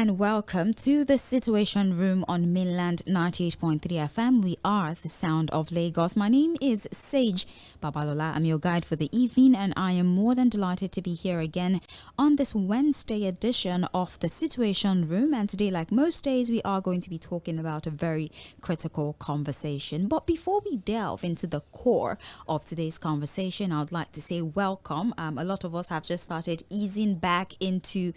and welcome to the Situation Room on Mainland 98.3 FM. We are the sound of Lagos. My name is Sage Babalola. I'm your guide for the evening, and I am more than delighted to be here again on this Wednesday edition of the Situation Room. And today, like most days, we are going to be talking about a very critical conversation. But before we delve into the core of today's conversation, I would like to say welcome. A lot of us have just started easing back into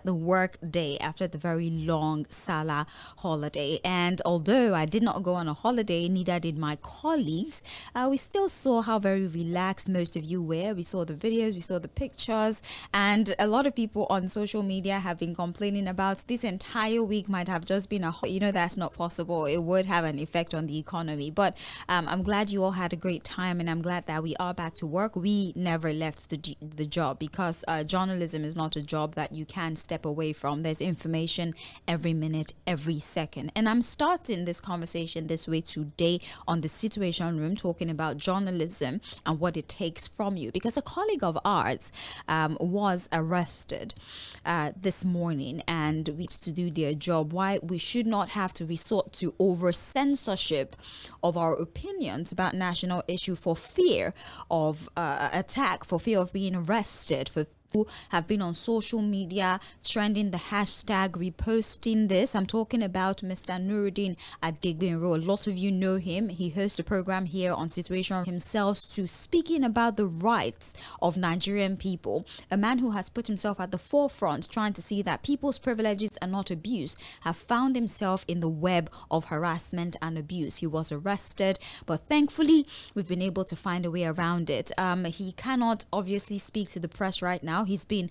the work day after the very long Salah holiday. And although I did not go on a holiday, neither did my colleagues, we still saw how very relaxed most of you were. We saw the videos, we saw the pictures, and a lot of people on social media have been complaining about this entire week might have just been that's not possible. It would have an effect on the economy. But I'm glad you all had a great time, and I'm glad that we are back to work. We never left the job because journalism is not a job that you can step away from. There's information every minute, every second. And I'm starting this conversation this way today on the Situation Room, talking about journalism and what it takes from you, because a colleague of ours was arrested this morning, and we to do their job. Why we should not have to resort to over censorship of our opinions about national issue for fear of attack, for fear of being arrested, for who have been on social media trending the hashtag, reposting this. I'm talking about Mr. Nuriddin Adegbenro. A lot of you know him. He hosts a program here on Situation himself to speaking about the rights of Nigerian people. A man who has put himself at the forefront trying to see that people's privileges are not abused, have found himself in the web of harassment and abuse. He was arrested, but thankfully we've been able to find a way around it. He cannot obviously speak to the press right now. He's been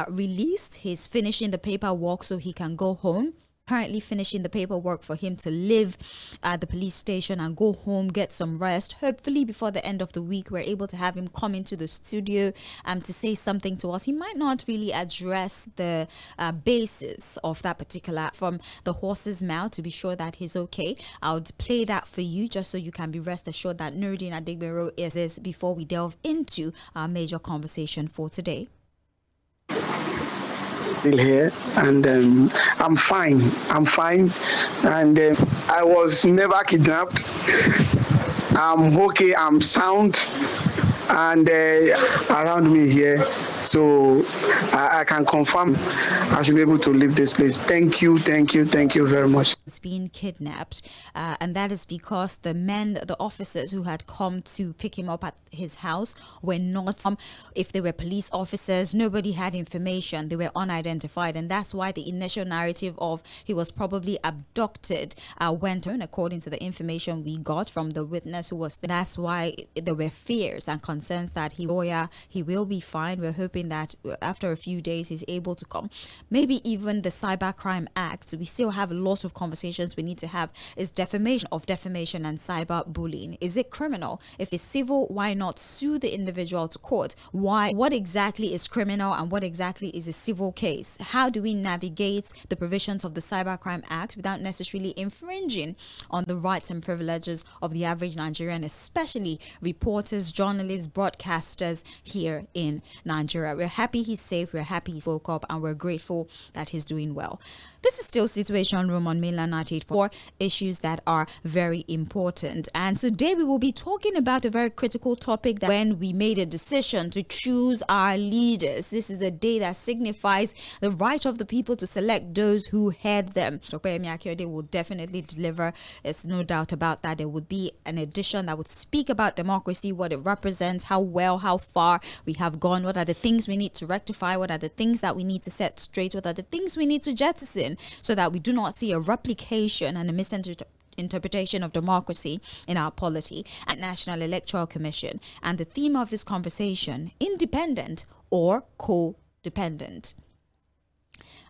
released. He's finishing the paperwork so he can go home. Currently finishing the paperwork for him to leave at the police station and go home, get some rest. Hopefully before the end of the week, we're able to have him come into the studio to say something to us. He might not really address the basis of that particular from the horse's mouth to be sure that he's okay. I would play that for you just so you can be rest assured that Nuriddin Adegbenro is this before we delve into our major conversation for today. Here, and I'm fine, and I was never kidnapped. I'm okay, I'm sound, and around me here, so I can confirm I should be able to leave this place. Thank you very much. He's been kidnapped, and that is because the officers who had come to pick him up at his house were not, if they were police officers, nobody had information, they were unidentified, and that's why the initial narrative of he was probably abducted went on, according to the information we got from the witness who was there. That's why there were fears and concerns that he will be fine. We're hoping that after a few days he's able to come. Maybe even the Cybercrime Act, we still have a lot of conversations we need to have. Is defamation and cyberbullying, is it criminal? If it's civil, why not sue the individual to court? Why? What exactly is criminal and what exactly is a civil case? How do we navigate the provisions of the Cybercrime Act without necessarily infringing on the rights and privileges of the average Nigerian, especially reporters, journalists, broadcasters here in Nigeria? We're happy he's safe, we're happy he spoke up, and we're grateful that he's doing well. This is still Situation Room on Mainland 98.4, issues that are very important. And today we will be talking about a very critical topic, that when we made a decision to choose our leaders, this is a day that signifies the right of the people to select those who head them. Cᴏᴜᴜ will definitely deliver. There's no doubt about that. There would be an edition that would speak about democracy, what it represents, how far we have gone, what are the things we need to rectify, what are the things that we need to set straight, what are the things we need to jettison, so that we do not see a replication and a misinterpretation of democracy in our polity. At National Electoral Commission, and the theme of this conversation, independent or co-dependent.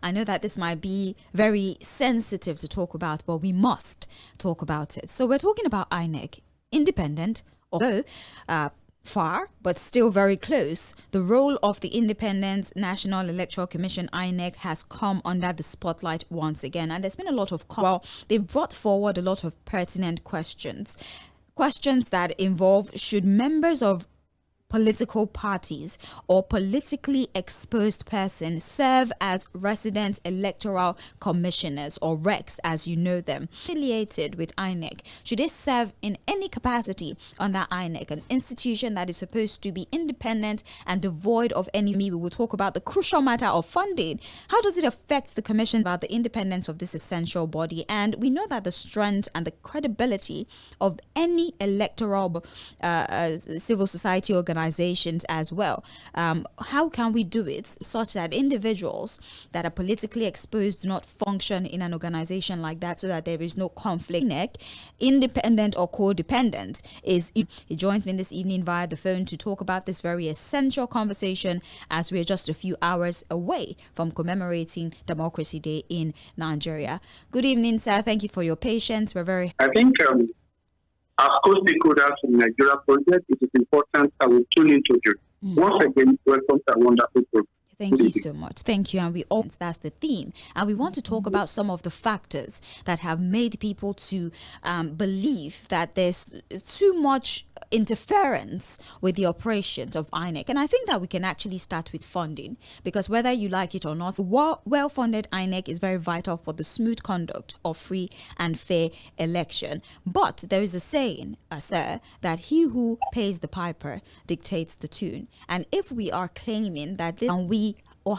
I know that this might be very sensitive to talk about, but we must talk about it. So we're talking about INEC, independent, although far, but still very close. The role of the Independent National Electoral Commission, INEC, has come under the spotlight once again. And there's been a lot of, they've brought forward a lot of pertinent questions that involve, should members of political parties or politically exposed persons serve as resident electoral commissioners, or RECs as you know them, affiliated with INEC, should they serve in any capacity under INEC, an institution that is supposed to be independent and devoid of any? We will talk about the crucial matter of funding. How does it affect the commission about the independence of this essential body? And we know that the strength and the credibility of any electoral civil society organizations as well. How can we do it such that individuals that are politically exposed do not function in an organization like that, so that there is no conflict? Independent or codependent he joins me this evening via the phone to talk about this very essential conversation, as we are just a few hours away from commemorating Democracy Day in Nigeria. Good evening, sir. Thank you for your patience. I think as co-stakeholders in Nigeria project, it is important that we tune into you. Once again, welcome to a wonderful program. Thank you so much. Thank you. And that's the theme. And we want to talk about some of the factors that have made people to believe that there's too much interference with the operations of INEC. And I think that we can actually start with funding, because whether you like it or not, well-funded INEC is very vital for the smooth conduct of free and fair election. But there is a saying, sir, that he who pays the piper dictates the tune. And if we are claiming that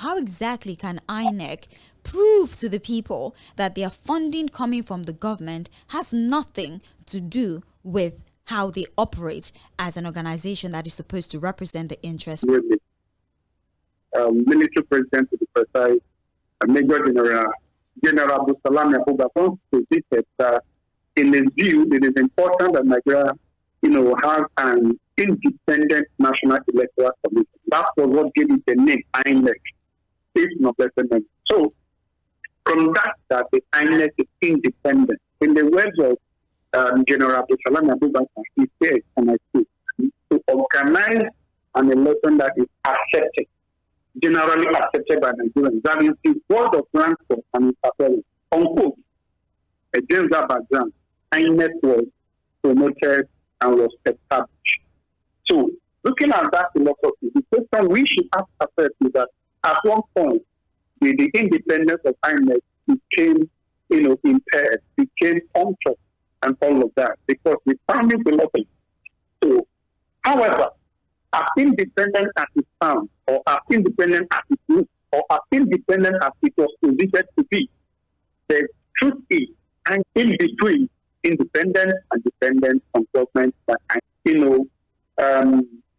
how exactly can INEC prove to the people that their funding coming from the government has nothing to do with how they operate as an organization that is supposed to represent the interests? Military President to the precise, Major General B쏘ɪᴛᴜ stated that in his view, it is important that Nigeria, has an independent national electoral commission. That was what gave it the name INEC. So, from that the INEC is independent. In the words of General B쏘ɪᴛᴜ, he said, and I quote, to organize an election that is accepted, generally accepted by Nigerians. That is the word of ransom and its appearance. Unquote. Against that background, INEC was promoted and was established. So, looking at that philosophy, the question we should ask ourselves is that at one point, the independence of INEC became, impaired, became punctured, and all of that, because the founding philosophy. So, however, as independent as it sounds, or as independent as it looks, or as independent as it was positioned to be, the truth is, and in between independence and dependence on government that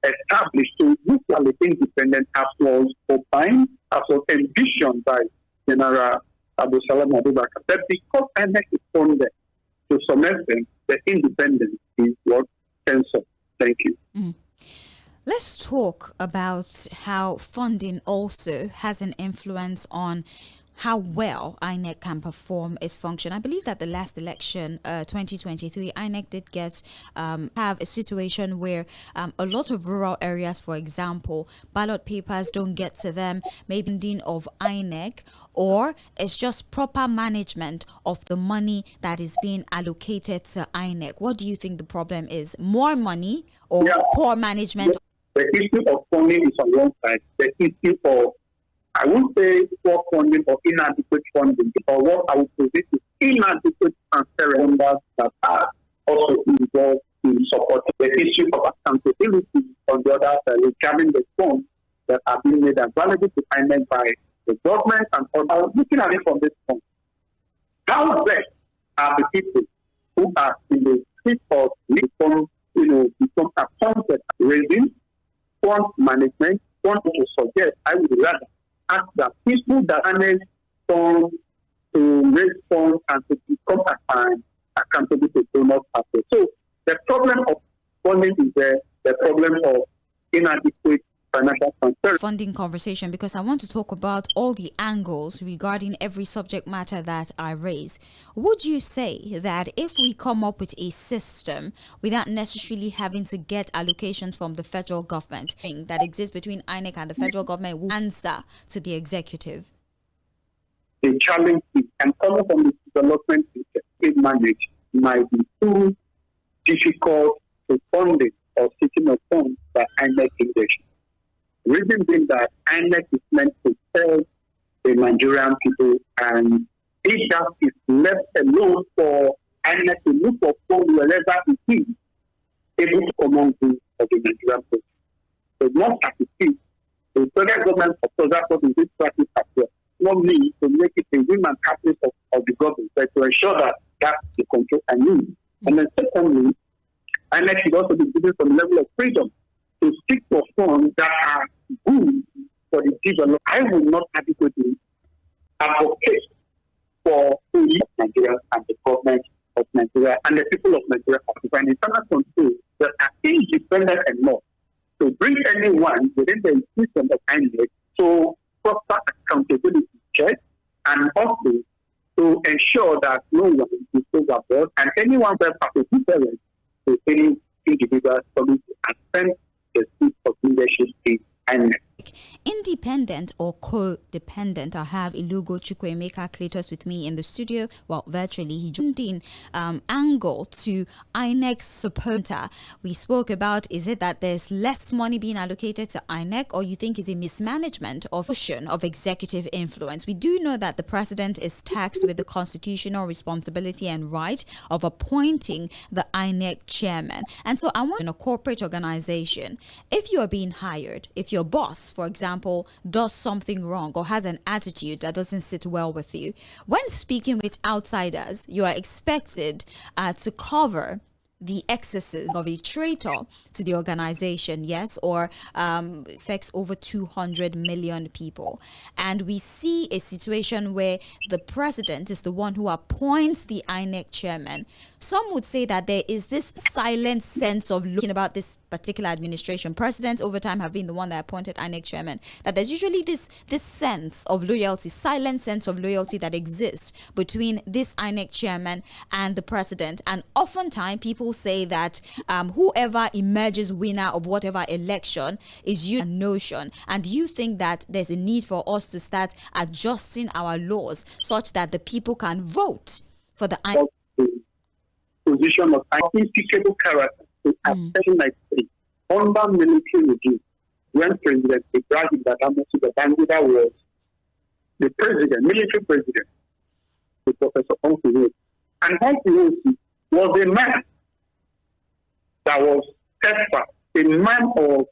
established to mutually independent as was opined, as was envisioned by General B쏘ɪᴛᴜ. But because INEC is funded to some extent, the independence is what censored. Thank you. Let's talk about how funding also has an influence on how well INEC can perform its function. I believe that the last election, 2023, INEC did have a situation where a lot of rural areas, for example, ballot papers don't get to them, maybe ending of INEC, or it's just proper management of the money that is being allocated to INEC. What do you think the problem is? More money or poor management? The issue of funding is on one side. The issue of, I won't say poor funding or inadequate funding, or what I would say is inadequate transparent numbers that are also involved in supporting the issue of accountability on the other side, regarding the funds that are being made available to INEC by the government and others. Looking at it from this point, how best are the people who are in the seat of become appointed, raising fund management, fund to suggest, I would rather ask that people that manage funds to raise funds and to become accountable to donors. So the problem of funding is there, the problem of inadequate financial transfer. Funding conversation, because I want to talk about all the angles regarding every subject matter that I raise. Would you say that if we come up with a system without necessarily having to get allocations from the federal government that exists between INEC and the federal government will answer to the executive? The challenge is, and coming from the development is managed might be too difficult to fund it or sitting on phone by INEC leadership. The reason being that INEC is meant to serve the Nigerian people, and if that is left alone for INEC to look for phone wherever it is, able to command the of the Nigerian people. So not as it is, the federal government of Tōzàpọ̀ in this practice as well. Not me to make it a human capital of the government, but to ensure that that's the control I need. And then secondly, INEC should also be given some level of freedom to seek for funds that are good for the development. I will not adequately advocate for the Nigeria and the government of Nigeria and the people of Nigeria to find internal control that are independent enough to bring anyone within the system of INEC to proper accountability check, and also to ensure that no one is overboard and anyone that has a difference to any individual coming to attend the seat of leadership in INEC. Independent or codependent. I have Iʟᴜᴜᴜ Cletus with me in the studio. Well, virtually, he joined in angle to INEC supporter. We spoke about, is it that there's less money being allocated to INEC, or you think it's a mismanagement of executive influence? We do know that the president is tasked with the constitutional responsibility and right of appointing the INEC chairman. And so I want, in a corporate organization, if you are being hired, if your boss, for example, does something wrong or has an attitude that doesn't sit well with you, when speaking with outsiders, you are expected to cover the excesses of a traitor to the organization, yes, or affects over 200 million people. And we see a situation where the president is the one who appoints the INEC chairman. Some would say that there is this silent sense of looking about this particular administration. Presidents over time have been the one that appointed INEC chairman, that there's usually this sense of loyalty, silent sense of loyalty that exists between this INEC chairman and the president. And oftentimes people say that whoever emerges winner of whatever election is a notion. And do you think that there's a need for us to start adjusting our laws such that the people can vote for the position of unimpeachable character to ascertain my state under military regime when President Ibrahim Babangida was the president, military president, the Professor Oǹkùnrin. And Oǹkùnrin was a man that was steadfast, a man of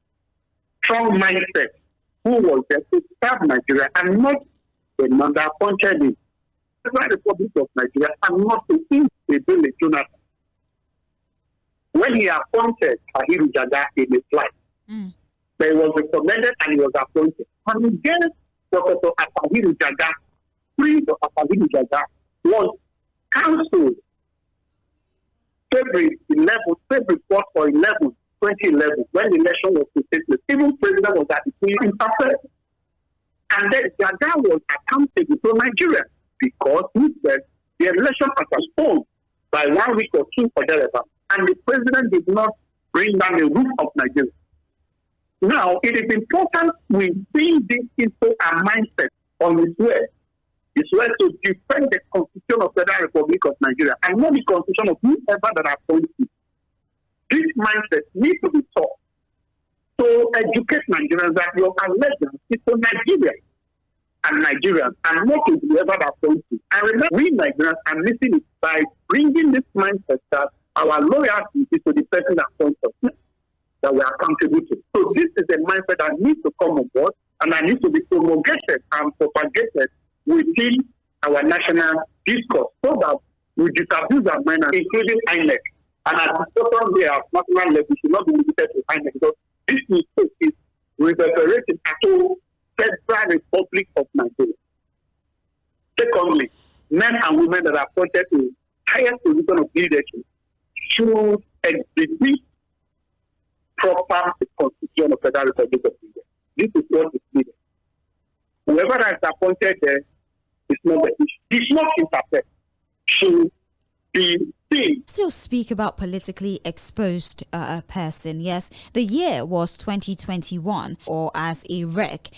strong mindset, who was there to serve Nigeria and not the man that appointed him. The Republic of Nigeria and not to Iïɣᴜ Jonathan. When he appointed Ahiru Jaga in a flight, but he was recommended and he was appointed. And again, Professor Ahiru Jaga, priest of Ahiru Jaga, was cancelled February 4th or 11th, 2011, when the election was to take place. Even president was at the interference. And then Jaga was accountable to Nigeria because he said the election was postponed by 1 week or two or thereabout. And the president did not bring down the roof of Nigeria. Now, it is important we bring this into our mindset on his way. His way to defend the Constitution of the Federal Republic of Nigeria and not the Constitution of whoever that appoints you. This mindset needs to be taught to educate Nigerians that your allegiance is to Nigeria and Nigerians and not to whoever that appoints you. And remember, we Nigerians are missing it by bringing this mindset that our loyalty is to the person that appoints us, that we are accountable to. So this is a mindset that needs to come on board and that needs to be promulgated and propagated within our national discourse so that we disabuse our minds, including INEC. And at the bottom here, at national level, we should not be limited to INEC because this mistake is reverberating to Federal Republic of Nigeria. Secondly, men and women that are appointed to highest position of leadership should exhibit proper the Constitution of the Federal Republic of Nigeria. This is what is needed. Whoever that is appointed there is not the issue. It's not interfere. Should be seen. Still speak about politically exposed person. Yes, the year was 2021, or as a wreck,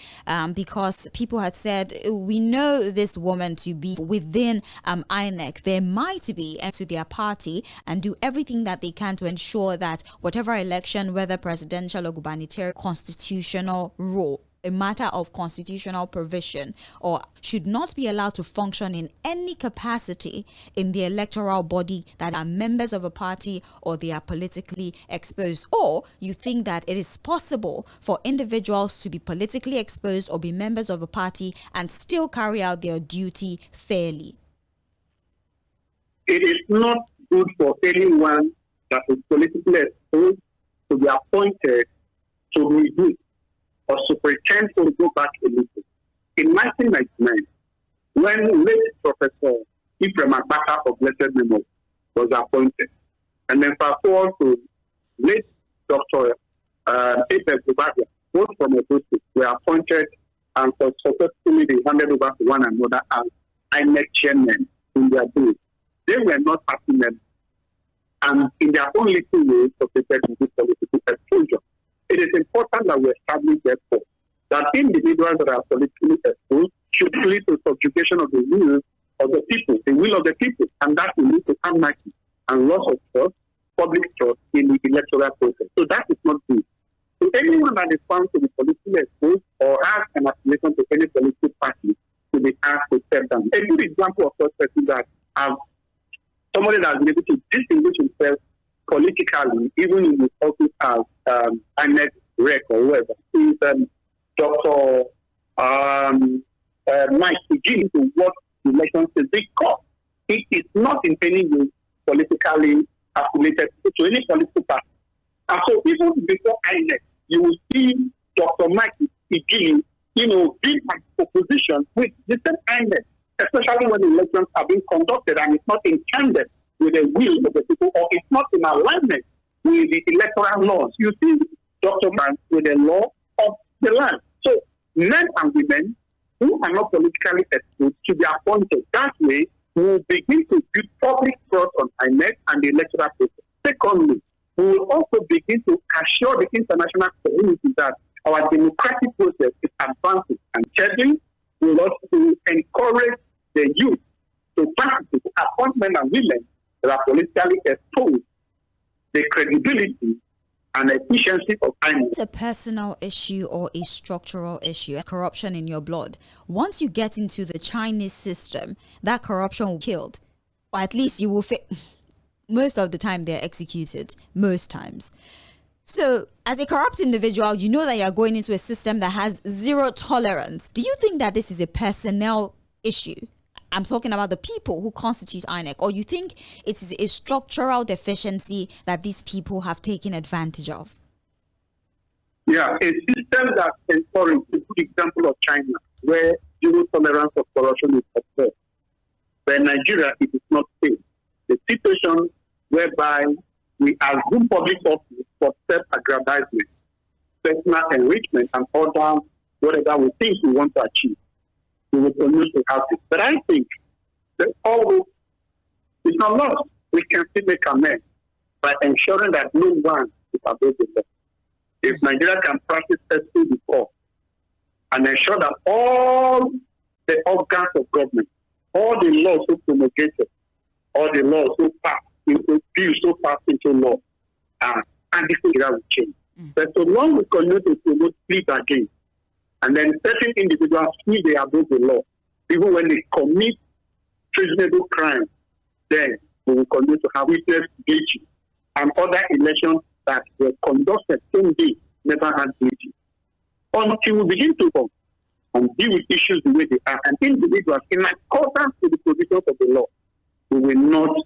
because people had said, we know this woman to be within INEC. There might be to their party and do everything that they can to ensure that whatever election, whether presidential or gubernatorial, constitutional rule, a matter of constitutional provision, or should not be allowed to function in any capacity in the electoral body that are members of a party or they are politically exposed? Or you think that it is possible for individuals to be politically exposed or be members of a party and still carry out their duty fairly? It is not good for anyone that is politically exposed to be appointed to review or to pretend to go back a little. In 1999, when late Professor Iị̀frèmàgbàkà of blessed memory was appointed, and then fast forward to late Dr. Cᴏᴜᴜᴜ, both from a group, were appointed and successfully they handed over to one another as INEC chairmen in their days. They were not party members, and in their own little way, protected with this political exposure. It is important that we establish, therefore, that individuals that are politically exposed should lead to subjugation of the will of the people, and that will lead to anarchy and loss of trust, public trust in the electoral process. So that is not good. So anyone that is found to be politically exposed or has an affiliation to any political party to be asked to step down. A good example of such person that somebody that has been able to distinguish himself politically, even in his office as INEC rec or whoever, is Dr. Mike beginning to work elections because it is not in any way politically affiliated to any political party. And so even before INEC, you will see Dr. Mike beginning, being an opposition with the same INEC, especially when elections are being conducted and it's not intended with the will of the people, or it's not in alignment with the electoral laws. You see Dr. Mike with the law of the land. So men and women who are not politically exposed to be appointed. That way, we will begin to build public trust on INEC and the electoral process. Secondly, we will also begin to assure the international community that our democratic process is advancing. And thirdly, we will also encourage the youth to practice appointment and women that are politically exposed, the credibility and efficiency of INEC. It's a personal issue or a structural issue, corruption in your blood. Once you get into the Chinese system, that corruption will be killed. Or at least you will most of the time they're executed, most times. So as a corrupt individual, you know that you're going into a system that has zero tolerance. Do you think that this is a personnel issue? I'm talking about the people who constitute INEC, or you think it is a structural deficiency that these people have taken advantage of? Yeah, a system that encourages a good example of China, where zero tolerance of corruption is observed. But in Nigeria, it is not safe. The situation whereby we assume public office for self-aggrandizement, personal enrichment, and other whatever we think we want to achieve. We will continue to have it. But I think that although it's not lost, we can still make amends by ensuring that no one is above the law. If Nigeria can practice SP before and ensure that all the organs of government, all the laws so promulgated, all the laws so passed into bills so passed into law, and this area will change. But so long we continue to promote plead against, and then certain individuals feel they are above the law, even when they commit treasonable crimes, then we will continue to have witness glitching and other elections that were conducted same day never had glitching. Until we begin to come and deal with issues the way they are, and individuals in accordance with the provisions of the law, we will not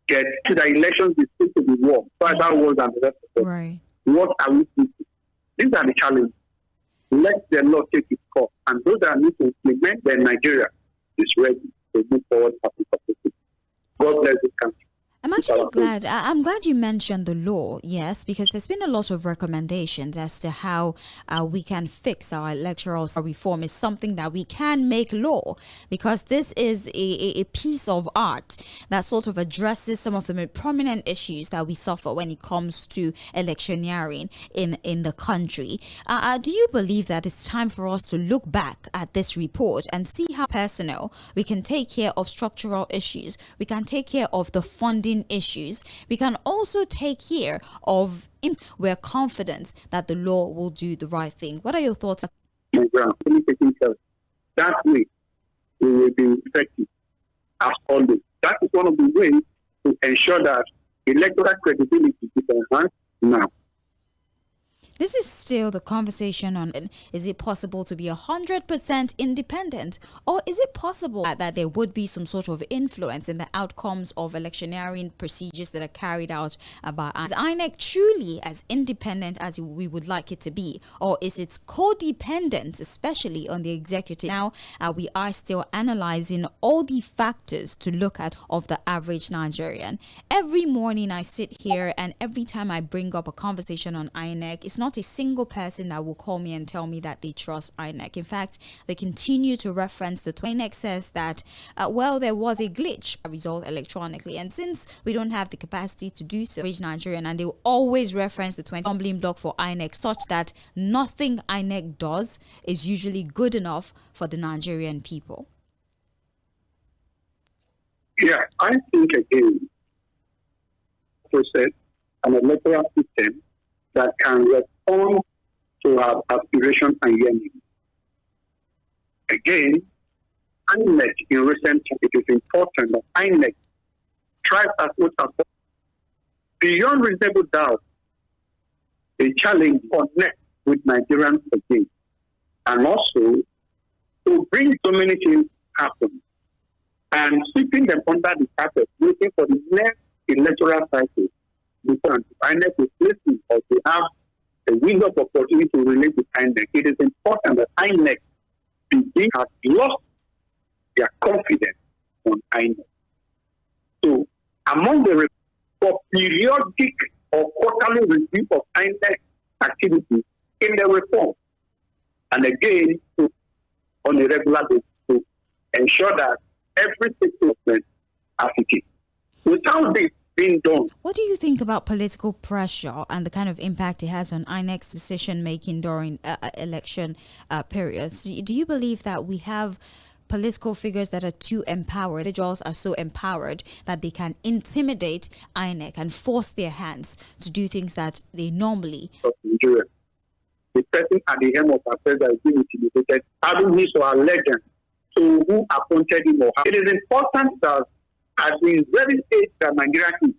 get to the elections be still to be war, further wars and the rest of it. Right. What are we doing? These are the challenges. Let the law take its course, and those that need to implement, then Nigeria is ready to move forward. God bless this country. I'm actually glad. I'm glad you mentioned the law, yes, because there's been a lot of recommendations as to how we can fix our electoral reform. Is something that we can make law, because this is a piece of art that sort of addresses some of the most prominent issues that we suffer when it comes to electioneering in the country. Do you believe that it's time for us to look back at this report and see how personal we can take care of structural issues, we can take care of the funding issues, we can also take care of, we're confident that the law will do the right thing? What are your thoughts? That way we will be effective as always. That is one of the ways to ensure that electoral credibility is enhanced now. This is still the conversation on, is it possible to be 100% independent, or is it possible that there would be some sort of influence in the outcomes of electioneering procedures that are carried out by INEC? Is INEC truly as independent as we would like it to be, or is it codependent, especially on the executive? Now, we are still analyzing all the factors to look at of the average Nigerian. Every morning I sit here, and every time I bring up a conversation on INEC, it's not a single person that will call me and tell me that they trust INEC. In fact, they continue to reference the INEC says that, there was a glitch result electronically. And since we don't have the capacity to do so, Nigerian, and they will always reference the 20 stumbling block for INEC, such that nothing INEC does is usually good enough for the Nigerian people. Yeah, I think again, process an electoral system that can respond to our aspirations and yearnings. Again, INEC in recent times, it is important that INEC tries as much as possible, beyond reasonable doubt, a challenge to connect with Nigerians again, and also to bring so many things happen, and sweeping them under the carpet, waiting for the next electoral cycle. Because INEC is listening, or they have a window of opportunity to relate with INEC. It is important that INEC has lost their confidence on INEC. So, among the periodic or quarterly review of INEC activities in the reform, and again, on a regular basis, to ensure that every statement as it is. Without this being done. What do you think about political pressure and the kind of impact it has on INEC's decision making during election periods? Do you believe that we have political figures that are too empowered, individuals are so empowered that they can intimidate INEC and force their hands to do things that they normally? The person at the helm of affairs that is being intimidated, having his or her legend to who appointed him or her. It is important that at the very age that Nigeria is,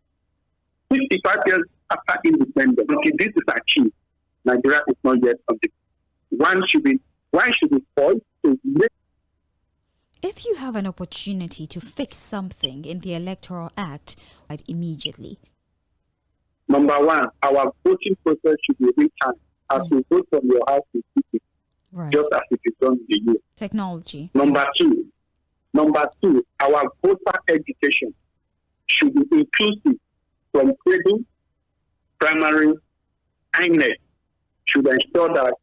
55 years after independence, until this is achieved, Nigeria is not yet on the. One should be forced to make. If you have an opportunity to fix something in the Electoral Act, immediately. Number one, our voting process should be real time, as we vote from your house to city, right, just as it is done in the US. Technology. Number two, our voter education should be inclusive from cradle, primary, INEC should ensure that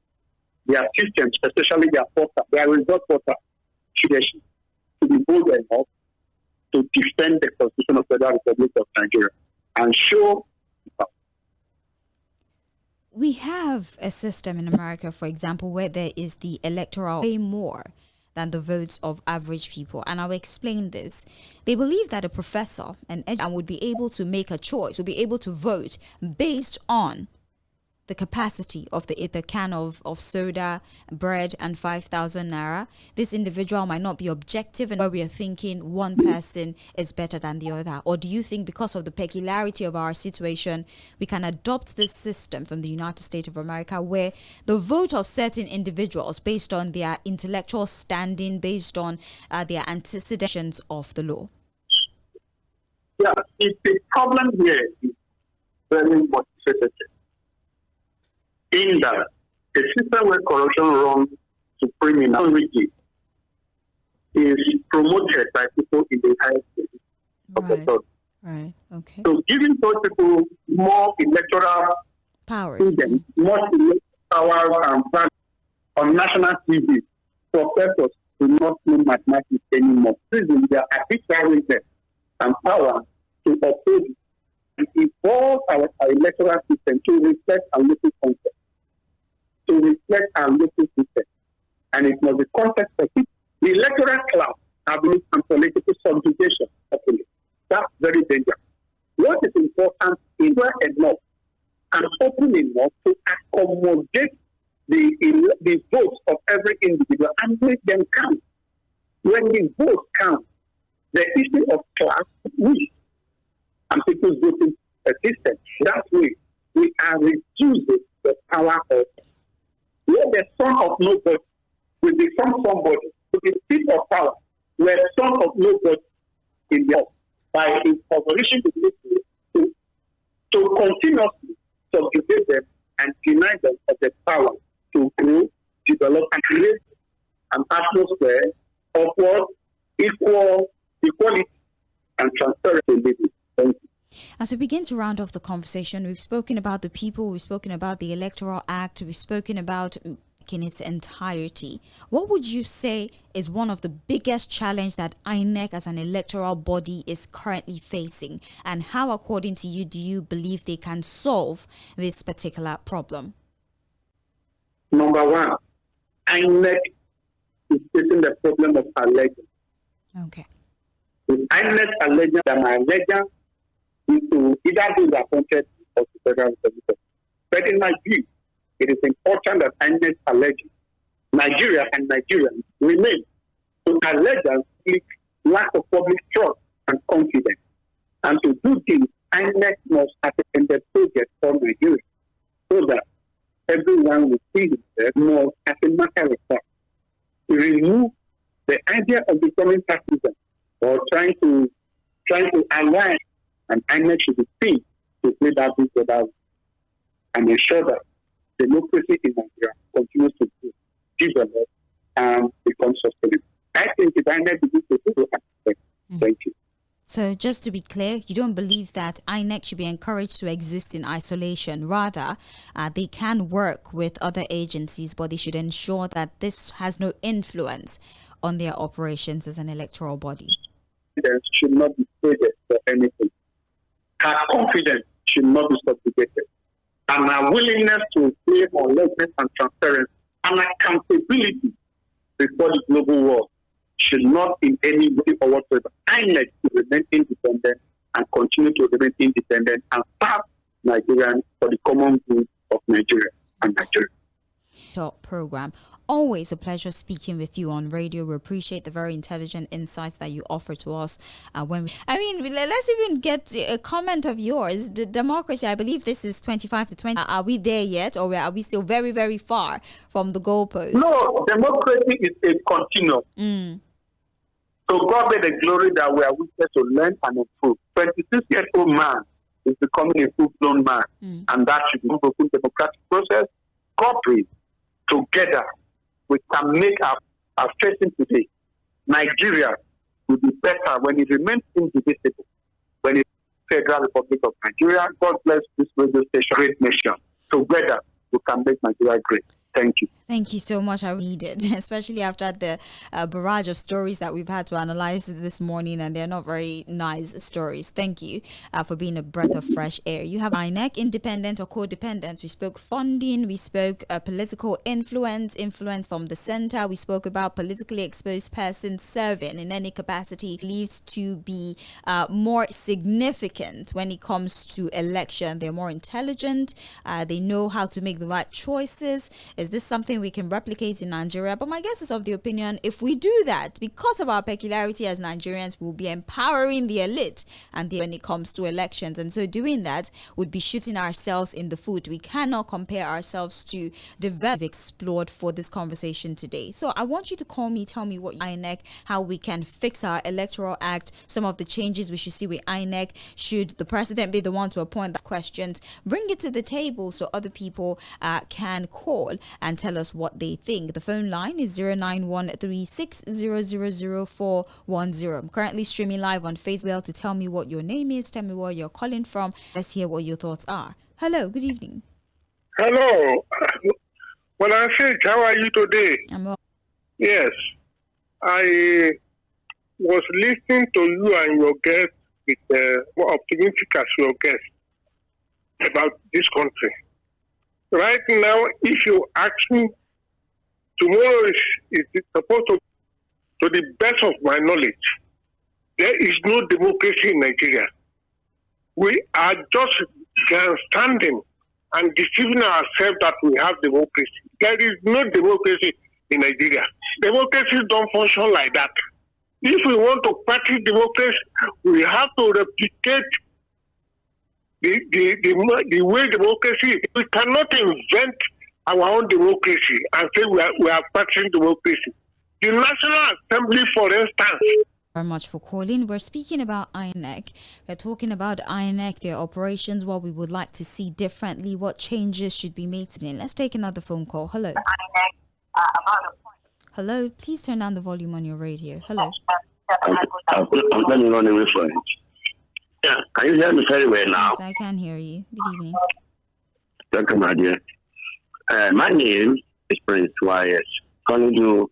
their systems, especially their portal, their result portal, should be bold enough to defend the Constitution of the Federal Republic of Nigeria and show. We have a system in America, for example, where there is the electoral way more than the votes of average people. And I'll explain this. They believe that a professor and would be able to make a choice, would be able to vote based on the capacity of the can of soda, bread, and 5,000 naira. This individual might not be objective, and where we are thinking one person is better than the other. Or do you think because of the peculiarity of our situation, we can adopt this system from the United States of America, where the vote of certain individuals based on their intellectual standing, based on their antecedents of the law? Yeah, the problem here is very much in that a system where corruption runs supremely is promoted by people in the highest stage of authority. Right. Okay. So giving those people more electoral Powers. freedom, more electoral power and value on national TV for purpose to not know mathematics anymore. Using their arbitrary and power to uphold and evolve our electoral system to reflect our local context, to reflect our local system. And it must be context specific. The electoral class have been some political subjugation of it. That's very dangerous. What is important is well enough and open enough to accommodate the votes of every individual and make them count. When the votes count, the issue of class wins and people's voting system. That way, we are reducing the power of where the son of nobody will become somebody to the seat of power, where son of nobody in the earth, by impoverishing the people to continuously subjugate them and deny them of the power to grow, develop, and create an atmosphere of what equality and transparency. Thank you. As we begin to round off the conversation, we've spoken about the people, we've spoken about the Electoral Act, we've spoken about in its entirety. What would you say is one of the biggest challenges that INEC as an electoral body is currently facing? And how, according to you, do you believe they can solve this particular problem? Number one, INEC is facing the problem of allegiance. Okay. With INEC allegiance, and my allegiance is to either be appointed or to federal government. But in my view, it is important that INEC allegiance, Nigeria and Nigerians remain to allegiance with lack of public trust and confidence. And to do this, INEC must attend the project for Nigeria so that everyone will see himself more as a matter of fact. To remove the idea of becoming partisan or trying to align, and INEC should be seen to play that big without and ensure that democracy in Nigeria continues to develop and become sustainable. I think if INEC begins to do that, thank you. So just to be clear, you don't believe that INEC should be encouraged to exist in isolation. Rather, they can work with other agencies, but they should ensure that this has no influence on their operations as an electoral body. There should not be traded for anything. Her confidence should not be subjugated. And our willingness to play on openness and transparency and accountability before the global world should not in any way or whatsoever. INEC to remain independent and continue to remain independent and serve Nigerians for the common good of Nigeria and Nigeria. Top program. Always a pleasure speaking with you on radio. We appreciate the very intelligent insights that you offer to us. Let's even get a comment of yours. The democracy, I believe this is 25 to 20. Are we there yet, or are we still very, very far from the goalpost? No, democracy is a continuum. So God be the glory that we are witness to learn and improve. 26-year-old man is becoming a full-blown man, and that should be a full democratic process. Cooperate together. We can make our facing today. Nigeria will be better when it remains indivisible. When it's Federal Republic of Nigeria, God bless this radio station, great nation. Together, we can make Nigeria great. Thank you. Thank you so much. I need it, especially after the barrage of stories that we've had to analyze this morning, and they're not very nice stories. Thank you for being a breath of fresh air. You have INEC, independent or codependent. We spoke funding. We spoke political influence from the center. We spoke about politically exposed persons serving in any capacity believed to be more significant when it comes to election. They're more intelligent. They know how to make the right choices. Is this something we can replicate in Nigeria? But my guess is of the opinion, if we do that, because of our peculiarity as Nigerians, we'll be empowering the elite and when it comes to elections. And so doing that would be shooting ourselves in the foot. We cannot compare ourselves to the we've explored for this conversation today. So I want you to tell me what INEC, how we can fix our electoral act, some of the changes we should see with INEC. Should the president be the one to appoint the questions? Bring it to the table so other people can call and tell us us what they think. The phone line is 09136000410. I'm currently streaming live on Facebook. To tell me what your name is, tell me where you're calling from. Let's hear what your thoughts are. Hello, good evening. Hello. When I say, how are you today? I'm well. Yes. I was listening to you and your guest with more optimistic as your guest about this country. Right now, if you ask me, tomorrow is supposed to the best of my knowledge, there is no democracy in Nigeria. We are just standing and deceiving ourselves that we have democracy. There is no democracy in Nigeria. Democracy don't function like that. If we want to practice democracy, we have to replicate the way democracy is. We cannot invent our own democracy and say we are practicing democracy. The National Assembly, for instance, Very much for calling. We're speaking about INEC. We're talking about INEC, their operations, what we would like to see differently, what changes should be made today. Let's take another phone call. Hello. Hello. Please turn down the volume on your radio. Hello. I'm turning on the reference. Yeah, can you hear me very well now? Yes, I can hear you. Good evening. Thank you, my dear. My name is Prince YS, calling you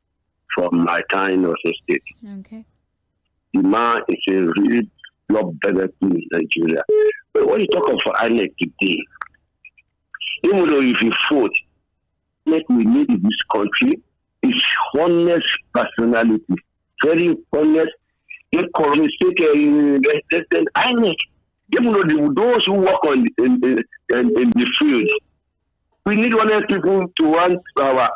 from my time in Osun State. Okay. The man is a really lot better in Nigeria. But when you talk of INEC today, even though if you vote, what we need in this country is honest personality, very honest, incorrect, INEC. Even though those who work in the field, we need honest people to run our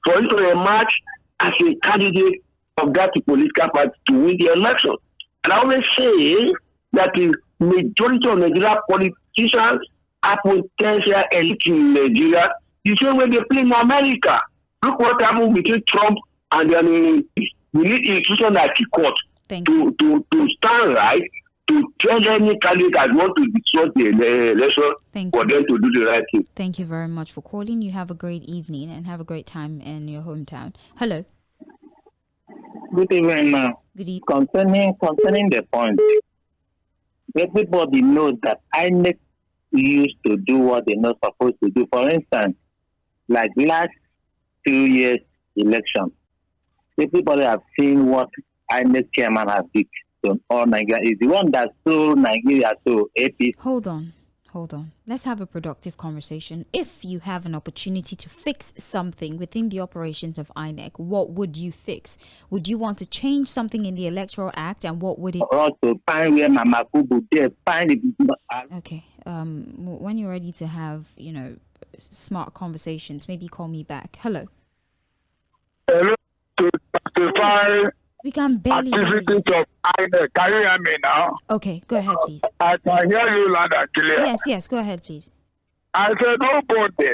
for you to emerge as a candidate of that political party to win the election. And I always say that the majority of Nigerian politicians are potential elite in Nigeria, the same way they play in America. Look what happened between Trump and we need institutions like the court to stand right, to tell any candidate that want to destroy the election for them to do the right thing. Thank you very much for calling. You have a great evening and have a great time in your hometown. Hello. Good evening, ma'am. Good evening. Concerning the point, everybody knows that INEC used to do what they're not supposed to do. For instance, like last 2 years election, everybody have seen what INEC chairman has did to all Nigeria. Is the one that sold Nigeria to AP. Hold on. Let's have a productive conversation. If you have an opportunity to fix something within the operations of INEC, what would you fix? Would you want to change something in the Electoral Act, and what would it? Also, find where Mama Kubu there, find it. Okay. When you're ready to have, smart conversations, maybe call me back. Hello. hello, to justify We can barely hear you. activities of INEC. Can you hear me now? Okay, go ahead, please. I can hear you loud and clear. Yes, go ahead, please. I said, nobody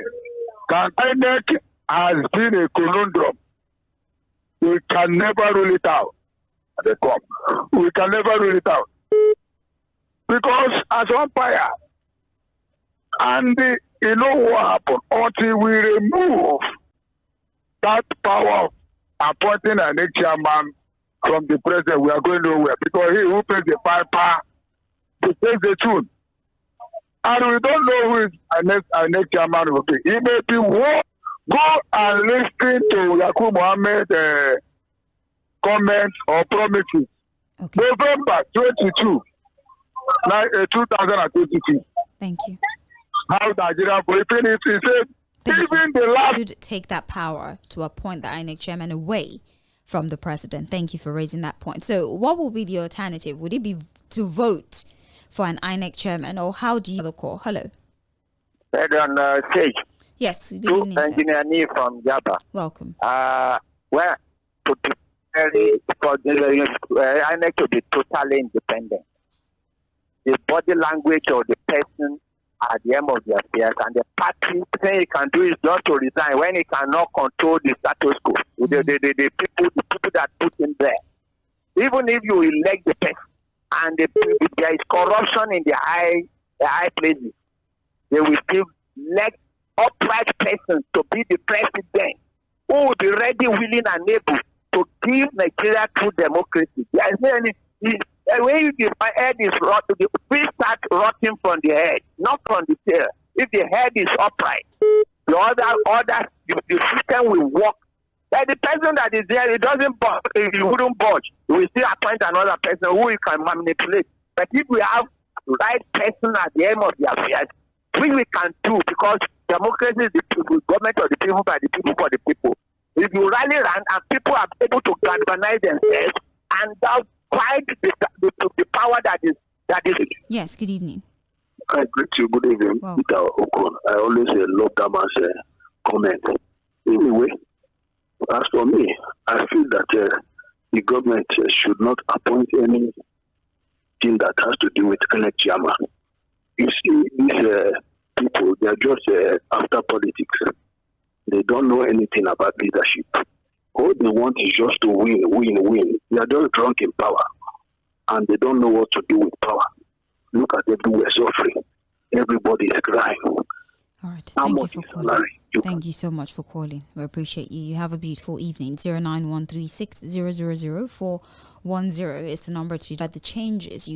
can INEC has been a conundrum. We can never rule it out. We can never rule it out. Because as umpire, and you know what happened? Until we remove that power of appointing an chairman from the president, we are going nowhere. Because he who pays the piper, he pays the tune. And we don't know who is our next chairman will be. He may be go and listen to Yakubu Mohammed comments or promises. Okay. November 22, 2022. Thank you. How Nigeria for he said, even the last Should take that power to appoint the INEC chairman away from the president. Thank you for raising that point. So what will be the alternative? Would it be to vote for an INEC chairman, or how do you call? Hello. Stage. Yes, good To evening, sir. Engineer Nee from Java. Welcome. Well, to be for the INEC to be totally independent. The body language of the person at the end of the affairs, and the party thing he can do is just to resign when he cannot control the status quo. The people that put him there. Even if you elect the person and there is corruption in the high places, they will still let upright person to be the president who will be ready, willing, and able to give Nigeria true democracy. There is no any. When the head is rotten, the fish start rotting from the head, not from the tail. If the head is upright, the system will work. Like the person that is there, it doesn't budge, it wouldn't budge. We still appoint another person who we can manipulate. But if we have the right person at the end of the affairs, which we can do, because democracy is the people, government of the people, by the people, for the people. If you rally around and people are able to galvanize themselves and fight the power that is. Yes, good evening. I greet you. Good evening, Peter Okon. I always love that man's comment. Anyway, as for me, I feel that the government should not appoint anything that has to do with elect chairman. You see, these people, they are just after politics. They don't know anything about leadership. All they want is just to win. They are just drunk in power, and they don't know what to do with power. Look at everywhere suffering. Everybody is crying. All right. Thank you for calling. Thank you so much for calling. We appreciate you. You have a beautiful evening. 09136000410 is the number to that the changes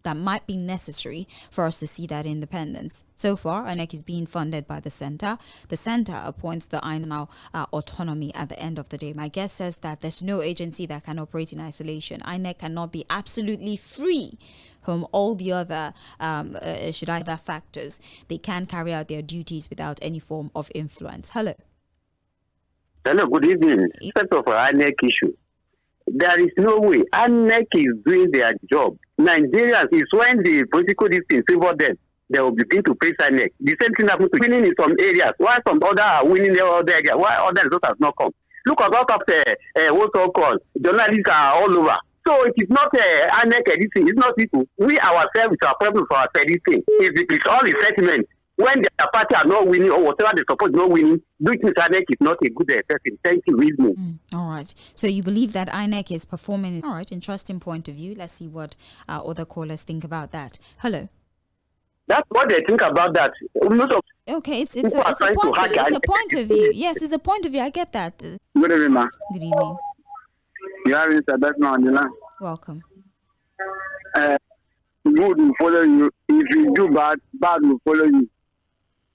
that might be necessary for us to see that independence. So far, INEC is being funded by the center. The center appoints the INEC autonomy at the end of the day. My guest says that there's no agency that can operate in isolation. INEC cannot be absolutely free from all the other factors. They can carry out their duties without any form of influence. Hello. Hello, good evening. First of all, INEC issue. There is no way. INEC is doing their job. Nigerians, is when the political districts favor them, they will begin to praise INEC. The same thing happens to winning in some areas. Why some other are winning in other areas? Why other results have not come? Look at lot of what's-so-called journalists are all over. So it is not INEC editing. It's not people. We ourselves, it's our problem for our editing. It's all the settlement. When the party are not winning or whatever they support not winning, doing INEC is not a good person. Thank you, reason. All right. So you believe that INEC is performing. All right. Interesting point of view. Let's see what other callers think about that. Hello. That's what they think about that. Okay, it's a point of view. Yes, it's a point of view. I get that. Good evening, ma. Good evening. You are in Sadasma on the line. Welcome. Good will follow you. If you do bad will follow you.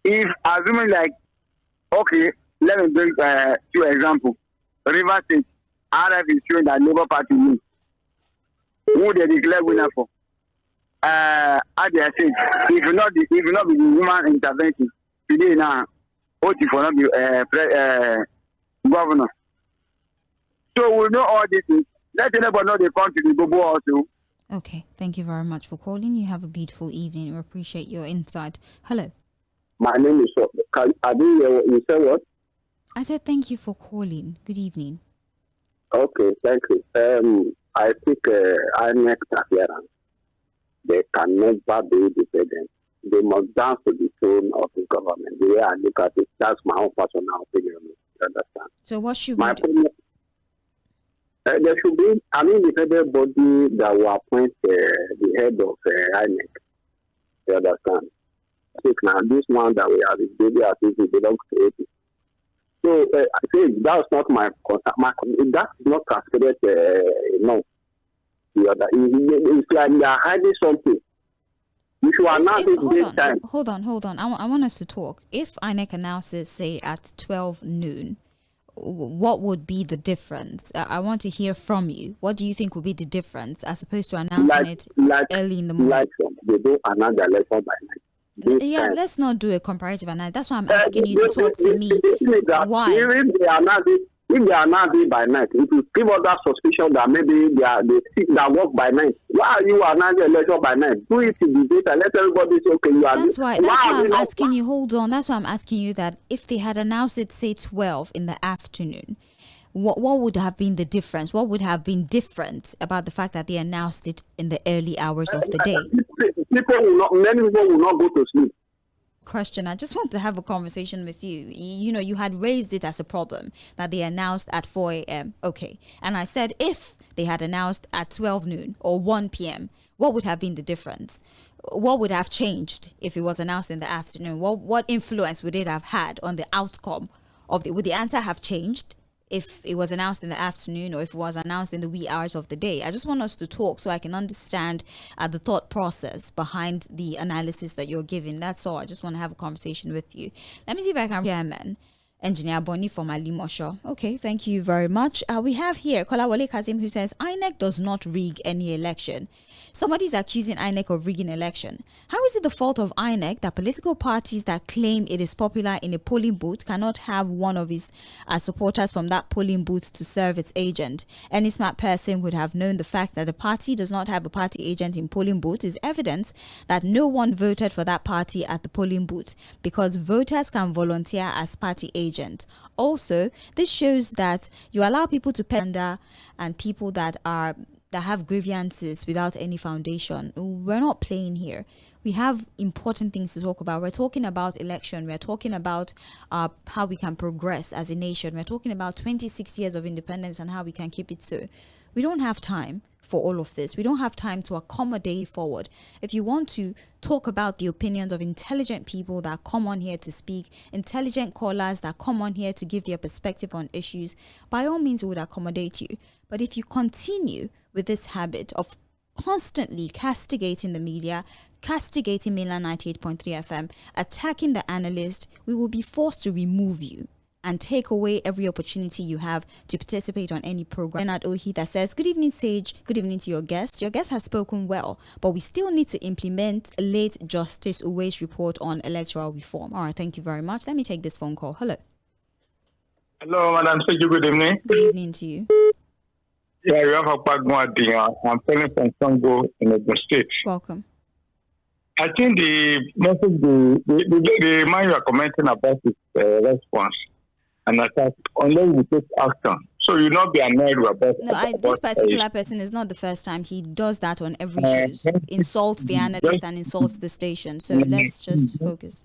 If assuming like, okay, let me bring two examples. River State, RF is showing that Labour Party wins. Who they declare winner for? At their state, if you not be the human intervention today now, voting for not be governor. So we know all this things. Let anybody know they come to the Bobo also. Okay, thank you very much for calling. You have a beautiful evening. We appreciate your insight. Hello. My name is you say what? I said thank you for calling. Good evening. Okay, thank you. I think INEC appearance, they can never be independent. They must dance to the tone of the government. The way I look at it, that's my own personal opinion. You understand? So what should we do? There should be an independent body that will appoint the head of INEC. You understand? Now, this one that we have is baby as if it belongs to it. So, I think that's not my concern. That's not cascaded no. It's like they are hiding something. You should announce it this time. Hold on. I want us to talk. If INEC announces, say, at 12 noon, what would be the difference? I want to hear from you. What do you think would be the difference as opposed to announcing it early in the morning? They don't announce the election by night. Let's not do a comparative analysis. That's why I'm asking you to talk to me. Why? If they announce it by night, it will give us that suspicion that maybe they that work by night. Why are you announcing election by night? Do it in the data. Let everybody say, okay, you are. That's why I'm asking you. Hold on. That's why I'm asking you that if they had announced it, say 12 in the afternoon, what would have been the difference? What would have been different about the fact that they announced it in the early hours of the day? Many people will not go to sleep. Question. I just want to have a conversation with you. You had raised it as a problem that they announced at 4 a.m. Okay. And I said if they had announced at 12 noon or 1 p.m., what would have been the difference? what would have changed if it was announced in the afternoon? What influence would it have had on the outcome of would the answer have changed if it was announced in the afternoon or if it was announced in the wee hours of the day? I just want us to talk so I can understand the thought process behind the analysis that you're giving. That's all. I just want to have a conversation with you. Let me see if I can Chairman Engineer Bonnie from Alimosho. Okay, thank you very much. We have here Kolawole Kazim, who says INEC does not rig any election. Somebody's accusing INEC of rigging election. How is it the fault of INEC that political parties that claim it is popular in a polling booth cannot have one of its supporters from that polling booth to serve its agent? Any smart person would have known the fact that a party does not have a party agent in polling booth is evidence that no one voted for that party at the polling booth, because voters can volunteer as party agent. Also, this shows that you allow people to pander and people that have grievances without any foundation. We're not playing here. We have important things to talk about. We're talking about election. We're talking about how we can progress as a nation. We're talking about 26 years of independence and how we can keep it so. We don't have time for all of this. We don't have time to accommodate forward. If you want to talk about the opinions of intelligent people that come on here to speak, intelligent callers that come on here to give their perspective on issues, by all means we would accommodate you. But if you continue with this habit of constantly castigating the media, castigating Mainland 98.3 FM, attacking the analyst, we will be forced to remove you and take away every opportunity you have to participate on any program. Bernard Ohi that says, good evening, Sage. Good evening to your guest. Your guest has spoken well, but we still need to implement late Justice Uwe's report on electoral reform. All right, thank you very much. Let me take this phone call. Hello. Hello, Madam Sage. Good evening. Good evening to you. Yeah, you have a Pagmo. I'm calling from Congo in Ogun State. Welcome. I think the message, the man you are commenting about is response and attack unless we take action. So you not be annoyed about. No, this particular person is not the first time. He does that on every show. Insults the analyst and insults the station. So let's just focus.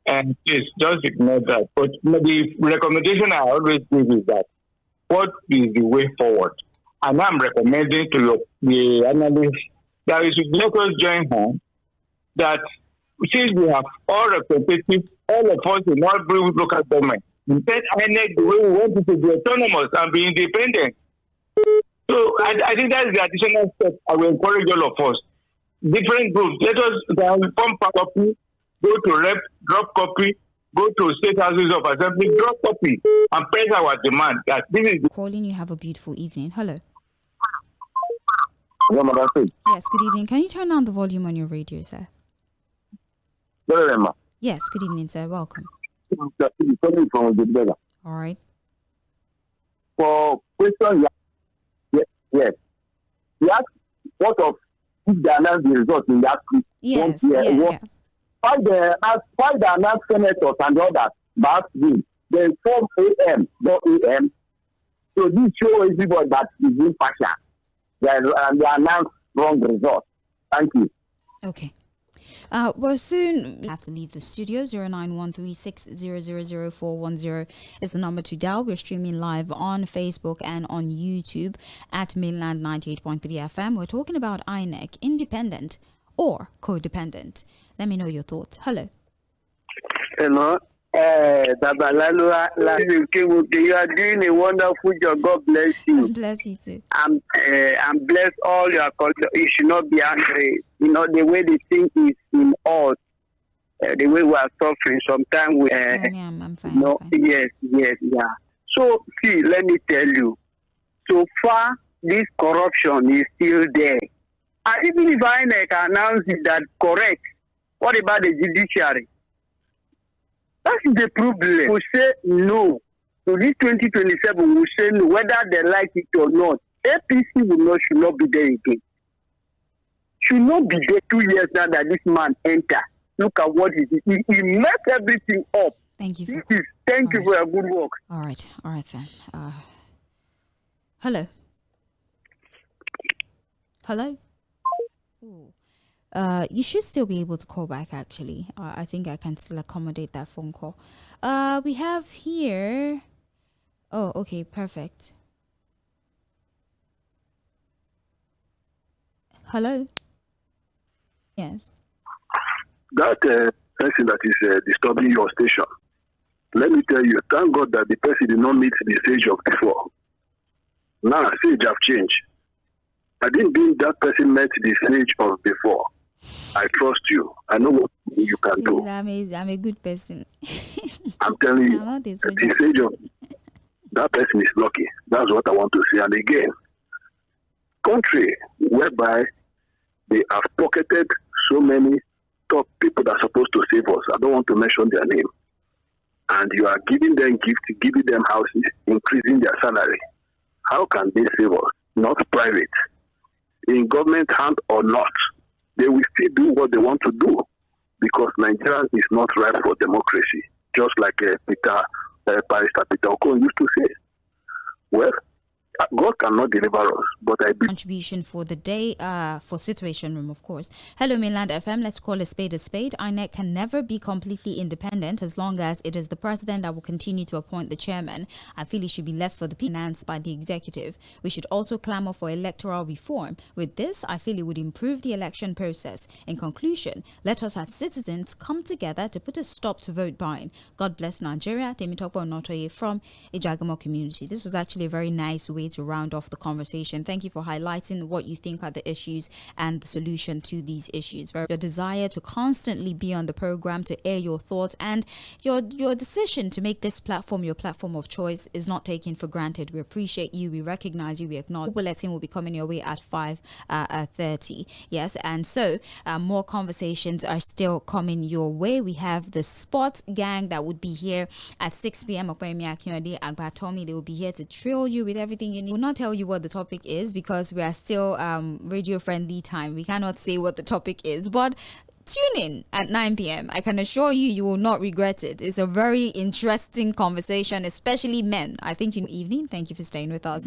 And please just ignore that. But the recommendation I always give is that what is the way forward? And I'm recommending to the analyst that we should let us join hands. That since we have all representatives, all of us in all local government, instead INEC the way we want it to be autonomous and be independent. So I think that's the additional step I will encourage all of us. Different groups, let us form copy, go to rep, drop copy, go to state houses of assembly, drop copy, and press our demand that this is calling. You have a beautiful evening. Hello. Hello, Madam. Yes, good evening. Can you turn down the volume on your radio, sir? Yes, good evening, sir. Welcome. All right. For question, yes. You ask what of if they announce the result in that week? Yes, Why the announced senators and others back in then 4 a.m. So this shows everybody that is impartial. They announce wrong result. Thank you. Okay. Well, soon we have to leave the studio. 091360000410 is the number to dial. We're streaming live on Facebook and on YouTube at Mainland 98.3 FM. We're talking about INEC, independent or codependent. Let me know your thoughts. Hello. Hello. You are doing a wonderful job. God bless you. Bless you too. And bless all your culture. You should not be angry. You know, the way they think is in us. The way we are suffering. Sometimes we I'm fine. You know, I'm fine. Yes. So, see, let me tell you. So far, this corruption is still there. And even if INEC announces that correct, what about the judiciary? That's the problem. We say no. So this 2027, we say no, whether they like it or not. APC should not be there again. Should not be there 2 years now that this man enter. Look at what he did. He messed everything up. Thank you. Thank you for your good work. All right then. Hello. Ooh. You should still be able to call back, actually. I think I can still accommodate that phone call. We have here... Oh, okay, perfect. Hello? Yes. that person that is disturbing your station, let me tell you, thank God that the person did not meet the stage of before. Now, stage have changed. I didn't think that person met the stage of before. I trust you. I know what you can do. I'm a good person. I'm telling you, the stage of that person is lucky. That's what I want to say. And again, country whereby they have pocketed so many top people that are supposed to save us. I don't want to mention their name. And you are giving them gifts, giving them houses, increasing their salary. How can they save us? Not private. In government hand or not, they will still do what they want to do because Nigeria is not ripe for democracy. Just like Barrister Peter Okonkwo used to say. Well, God cannot deliver us, but I believe. Contribution for the day, for Situation Room, of course. Hello, Mainland FM. Let's call a spade a spade. INEC can never be completely independent as long as it is the president that will continue to appoint the chairman. I feel it should be left for the people financed by the executive. We should also clamor for electoral reform. With this, I feel it would improve the election process. In conclusion, let us as citizens come together to put a stop to vote buying. God bless Nigeria. Tᴏɪᴛᴛᴇʀ Mᴜɪᴜ from Ijagamo community. This was actually a very nice way to round off the conversation. Thank you for highlighting what you think are the issues and the solution to these issues. Your desire to constantly be on the program, to air your thoughts, and your decision to make this platform your platform of choice is not taken for granted. We appreciate you, we recognize you, we acknowledge. Bulletin will be coming your way at 5:30. Yes, and so more conversations are still coming your way. We have the sports gang that would be here at 6 p.m. Agbatomi, they will be here to thrill you with everything you need. We'll not tell you what the topic is because we are still radio friendly time. We cannot say what the topic is, but tune in at 9 p.m. I can assure you, you will not regret it. It's a very interesting conversation, especially men. I think you know. Evening. Thank you for staying with us.